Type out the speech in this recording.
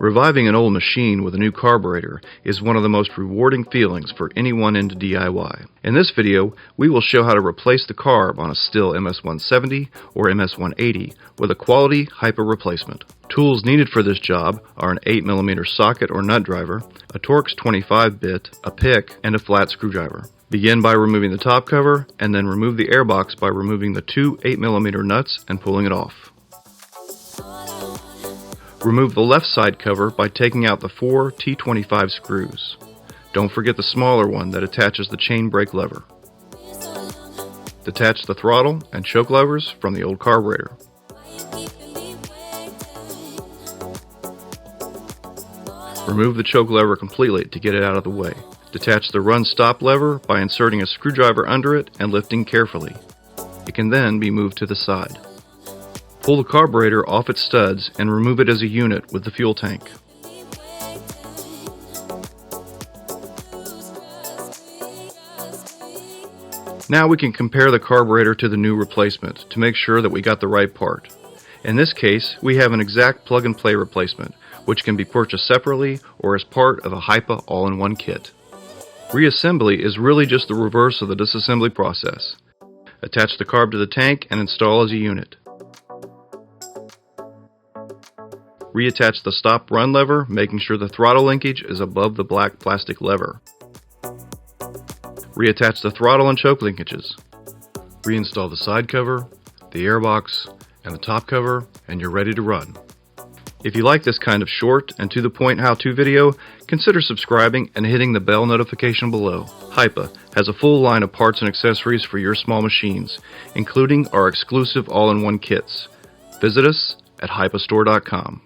Reviving an old machine with a new carburetor is one of the most rewarding feelings for anyone into DIY. In this video, we will show how to replace the carb on a Stihl MS170 or MS180 with a quality Hipa replacement. Tools needed for this job are an 8mm socket or nut driver, a Torx 25-bit, a pick, and a flat screwdriver. Begin by removing the top cover, and then remove the airbox by removing the two 8mm nuts and pulling it off. Remove the left side cover by taking out the 4 T25 screws. Don't forget the smaller one that attaches the chain brake lever. Detach the throttle and choke levers from the old carburetor. Remove the choke lever completely to get it out of the way. Detach the run-stop lever by inserting a screwdriver under it and lifting carefully. It can then be moved to the side. Pull the carburetor off its studs and remove it as a unit with the fuel tank. Now we can compare the carburetor to the new replacement to make sure that we got the right part. In this case, we have an exact plug-and-play replacement, which can be purchased separately or as part of a Hipa all-in-one kit. Reassembly is really just the reverse of the disassembly process. Attach the carb to the tank and install as a unit. Reattach the stop run lever, making sure the throttle linkage is above the black plastic lever. Reattach the throttle and choke linkages. Reinstall the side cover, the airbox, and the top cover, and you're ready to run. If you like this kind of short and to the point how-to video, consider subscribing and hitting the bell notification below. Hipa has a full line of parts and accessories for your small machines, including our exclusive all-in-one kits. Visit us at hipastore.com.